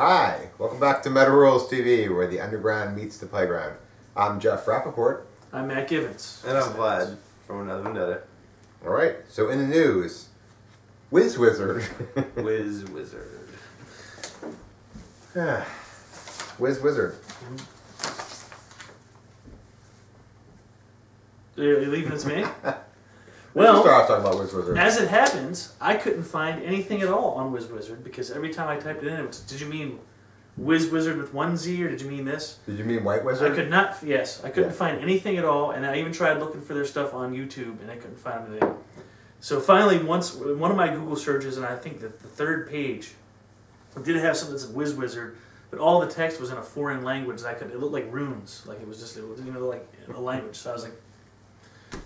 Hi, welcome back to Meta Rules TV, where the underground meets the playground. I'm Jeff Rappaport. I'm Matt Givens. And I'm Vlad from Another Vendetta. Alright, so in the news, WIZZ WIZZARD. WIZZ WIZZARD. WIZZ WIZZARD. Are you leaving it to me? Well, start off talking about WIZZ WIZZARD. As it happens, I couldn't find anything at all on WIZZ WIZZARD because every time I typed it in, it was, did you mean WIZZ WIZZARD with one Z or did you mean this? Did you mean White Wizard? I could not, yes. I couldn't find anything at all, and I even tried looking for their stuff on YouTube, and I couldn't find anything. So finally, once one of my Google searches, and I think that the third page, did have something that said WIZZ WIZZARD, but all the text was in a foreign language. That it looked like runes, like it was like a language. So I was like,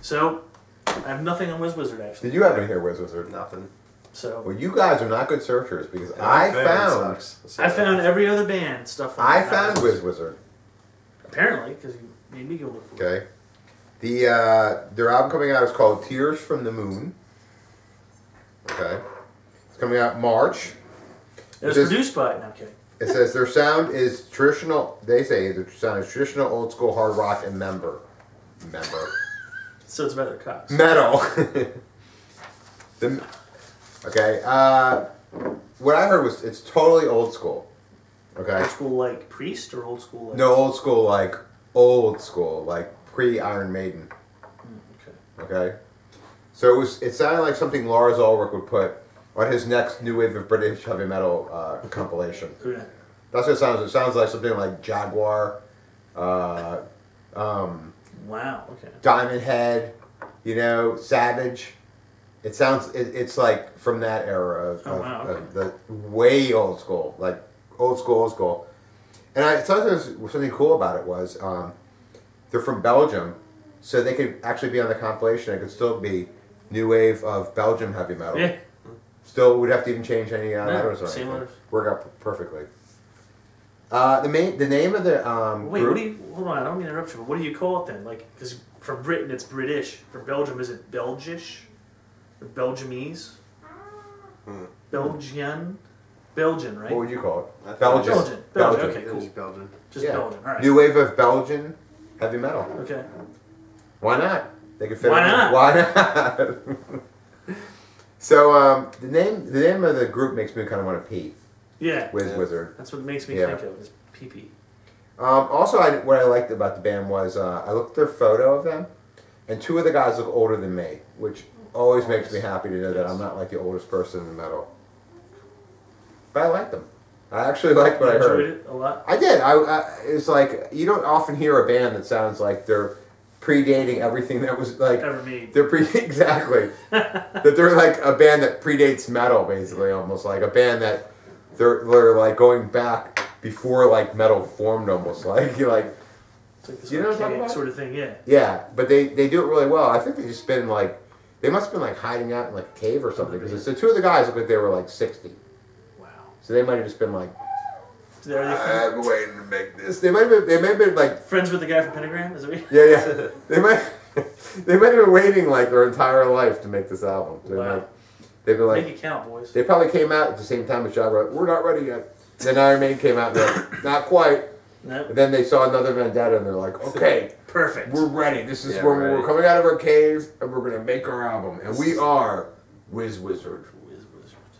so I have nothing on WIZZ WIZZARD actually. Did you happen to hear WIZZ WIZZARD? Nothing. So well, you guys are not good searchers because I found every other band stuff. I found WIZZ WIZZARD. Apparently, because you made me go look for it. Okay. Their album coming out is called Tears from the Moon. Okay. It's coming out in March. It was produced by. No, I'm kidding. It says their sound is traditional. They say their sound is traditional, old school hard rock and member. So it's about their cocks. Metal. Okay. What I heard was it's totally old school. Okay. Old school like Priest or old school like... No, old school like pre-Iron Maiden. Okay. Okay. So it sounded like something Lars Ulrich would put on his next new wave of British heavy metal compilation. Yeah. That's what it sounds. It sounds like something like Jaguar. Wow. Okay. Diamond Head, Savage. It sounds. It's like from that era of the way old school, like old school. And I thought there was something cool about it was they're from Belgium, so they could actually be on the compilation. It could still be new wave of Belgium heavy metal. Yeah. Still, would have to even change any letters or anything. Letters. Work out perfectly. The name of the wait, group, hold on, I don't mean to interrupt you, but what do you call it then? Like, because for Britain it's British. For Belgium, is it Belgish? Or Belgiumese? Belgian? Belgian, right? What would you call it? Belgian. Okay, cool. Just Belgian. Just Belgian, alright. New wave of Belgian heavy metal. Okay. Why not? They could fit Why not? Why not? So the name of the group makes me kind of want to pee. Yeah. WIZZ WIZZARD. That's what it makes me think of, is pee-pee. Also, what I liked about the band was I looked at their photo of them, and two of the guys look older than me, which always makes me happy to know that I'm not like the oldest person in the metal. But I liked them. I actually liked what I heard. You enjoyed it a lot? I did. It's like, you don't often hear a band that sounds like they're predating everything that was like ever made. They're exactly that they're like a band that predates metal, basically, almost like a band that they're like going back before like metal formed, almost like you're like, it's like this you know what I'm talking about? sort of thing, yeah. Yeah, but they do it really well. I think they just been like, they must have been like hiding out in like a cave or something, because the two of the guys look like they were like 60. Wow. So they might have just been like, I've been waiting to make this. They might have been like friends with the guy from Pentagram. Is it? Yeah. They might have been waiting like their entire life to make this album. So wow. They've been like, make it count, boys. They probably came out at the same time as Jaguar. We're not ready yet. Then Iron Maiden came out and they're like, not quite. Nope. And then they saw Another Vendetta and they're like, okay, perfect. We're ready. This is when we're coming out of our cave and we're gonna make our album. And we are WIZZ WIZZARD. WIZZ WIZZARD.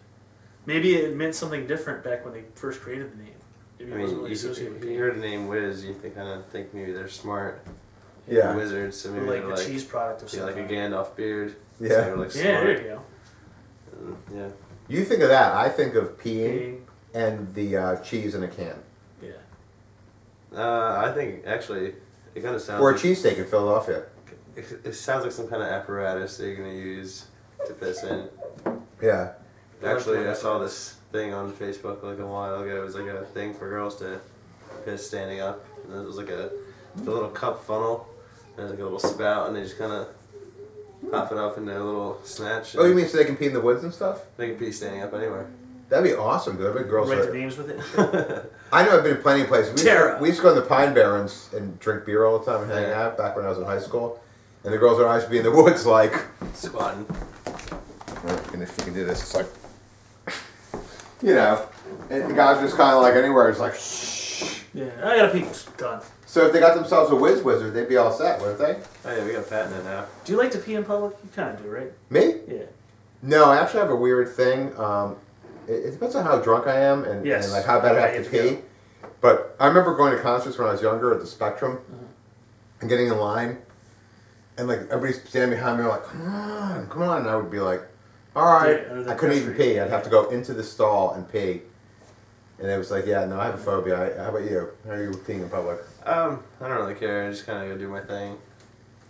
Maybe it meant something different back when they first created the name. I mean, you heard the name Wiz, you kind of think maybe they're smart. Yeah. Wizards, so maybe like a cheese product or something. like a Gandalf beard. Yeah. So they're like smart. Yeah, there you go. Yeah. You think of that, I think of peeing and the cheese in a can. Yeah. I think actually it kind of sounds or a like, cheesesteak in Philadelphia. It sounds like some kind of apparatus that you're going to use to piss in. Yeah. Actually, I saw this thing on Facebook like a while ago. It was like a thing for girls to piss standing up. And it was like the little cup funnel. There's like a little spout, and they just kind of pop it up in their little snatch. Oh, you mean so they can pee in the woods and stuff? They can pee standing up anywhere. That'd be awesome, dude. I bet girls write their names with it. I know I've been in plenty of places. We used to go to the Pine Barrens and drink beer all the time and hang out back when I was in high school. And the girls would always be in the woods like... Squatting. And if you can do this, it's like... You know. And the guys just kind of like anywhere. It's like, shh. Yeah, I gotta pee. Done. So if they got themselves a WIZZ WIZZARD, they'd be all set, wouldn't they? Oh yeah, we got a patent it now. Do you like to pee in public? You kind of do, right? Me? Yeah. No, I actually have a weird thing. It depends on how drunk I am and like how bad I have to pee. But I remember going to concerts when I was younger at the Spectrum and getting in line, and like everybody's standing behind me, like, come on, and I would be like, all right. I couldn't even pee. I'd have to go into the stall and pee. And it was like, yeah, no, I have a phobia. How about you? How are you peeing in public? I don't really care. I just kind of go do my thing.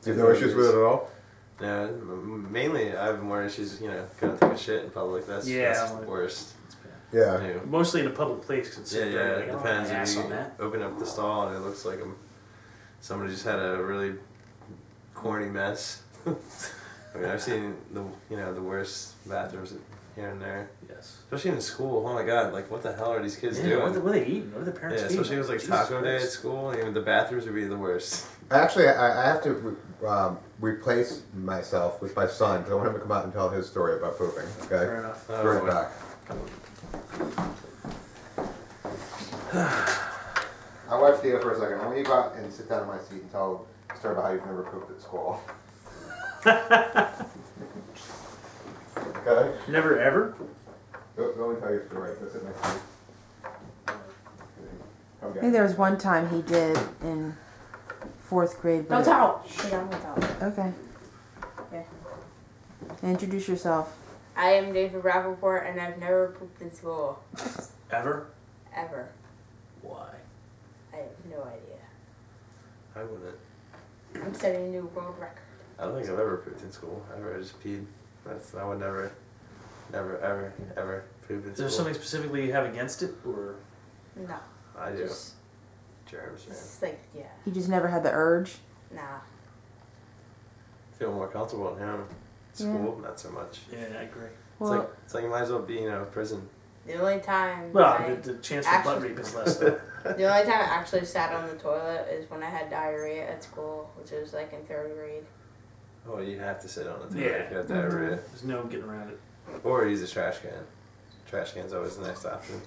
Do you have no issues with it at all? No, mainly I have more issues, you know, going to take a shit in public. That's the worst. Yeah. You know. Mostly in a public place. Cause Yeah, it like, depends. If you open up the stall and it looks like somebody just had a really corny mess. I mean, I've seen the worst bathrooms here and there. Yes. Especially in school. Oh my god, like what the hell are these kids doing? What are they eating? What are their parents eating? Especially if it was like taco day at school. Even the bathrooms would be the worst. Actually, I have to replace myself with my son because I want him to come out and tell his story about pooping. Okay. Fair enough. Be right back. I'll watch Theo for a second. I want you to go out and sit down in my seat and tell a story about how you've never pooped at school. Okay? Never ever? Go and tell your story. Go sit next to me. I think there was one time he did in 4th grade. Don't tell. Don't tell. Okay. Yeah. Introduce yourself. I am David Rappaport, and I've never pooped in school. Ever? Ever. Why? I have no idea. I wouldn't. I'm setting a new world record. I don't think I've ever pooped in school. I just peed. I would never, ever poop in school. Is there something specifically you have against it, or? No. I do. Just, Germs, man. it's like, yeah. He just never had the urge. Nah. Feel more comfortable at home. School, not so much. Yeah, I agree. Well, It's like you might as well be in prison. The only time Well, the chance for butt rape is less, though. the only time I actually sat on the toilet is when I had diarrhea at school, which was like in 3rd grade. Oh, you have to sit on it. Yeah. If you have diarrhea. There's no getting around it. Or use a trash can. Trash can's always the next option.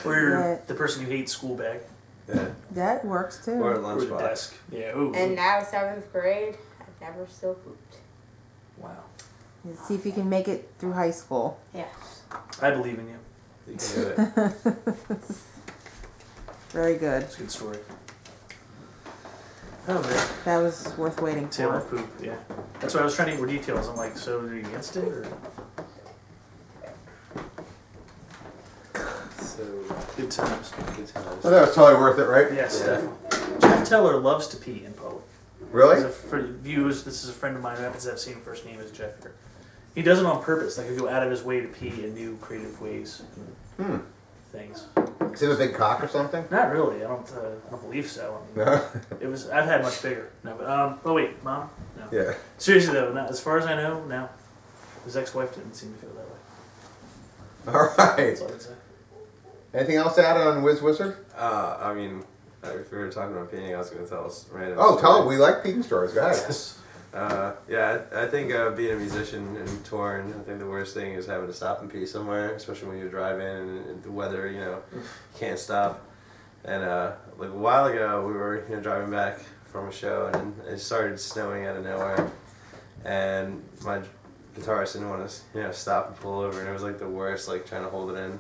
Or the person who hates school bag. Yeah. that works too. Or a Or the lunchbox. desk. Yeah, ooh. And now 7th grade, I've never still pooped. Wow. Let's see if you can make it through high school. Yeah. I believe in you. You can do it. Very good. It's a good story. Oh, man. That was worth waiting Tail for. of poop, yeah. That's why I was trying to get more details. I'm like, so are you against it, or? So, Good times. good times. Well, that was totally worth it, right? Yes, Yeah. definitely. Jeff Teller loves to pee in public. Really? For viewers, this is a friend of mine who happens to have the same first name as Jeff here. He does it on purpose. Like, he'll go out of his way to pee in new creative ways and things. Is it a big cock or something? Not really. I don't believe so. I mean, No. it was. I've had much bigger. No, but oh wait, Mom. No. Yeah. Seriously though, not, as far as I know, no. His ex-wife didn't seem to feel that way. All right. That's all I'd say. Anything else to add on WIZZ WIZZARD? I mean, if we were talking about peeing, I was going to tell us random Oh, tell story. it. We like peeing stories. Go ahead. Yeah, I think being a musician and touring, I think the worst thing is having to stop and pee somewhere, especially when you're driving and the weather, can't stop. And like a while ago, we were driving back from a show, and it started snowing out of nowhere, and my guitarist didn't want to stop and pull over, and it was like the worst, like trying to hold it in.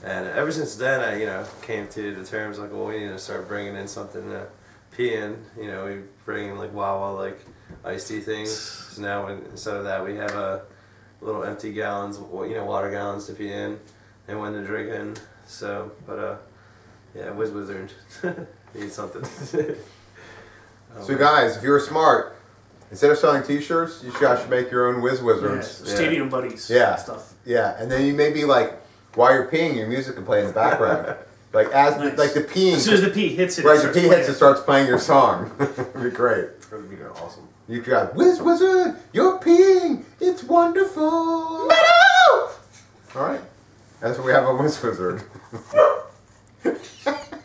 And ever since then, I came to the terms like, well, we need to start bringing in something to pee in. We bring in like Wawa like iced tea things. So now instead of that, we have little empty gallons, water gallons to pee in, and when to drink in. So, but yeah, WIZZ WIZZARD need something. So guys, if you're smart, instead of selling T-shirts, you guys should make your own WIZZ WIZZARDs. Yeah, stadium buddies. Yeah. And stuff. Yeah, and then you maybe like while you're peeing, your music can play in the background. Like Nice. the peeing. As soon as the pee hits it, Right, it the starts pee hits, playing. it starts playing your song. It'd be great. That would be awesome. You got WIZZ WIZZARD, you're peeing, it's wonderful. All right, that's what we have on WIZZ WIZZARD.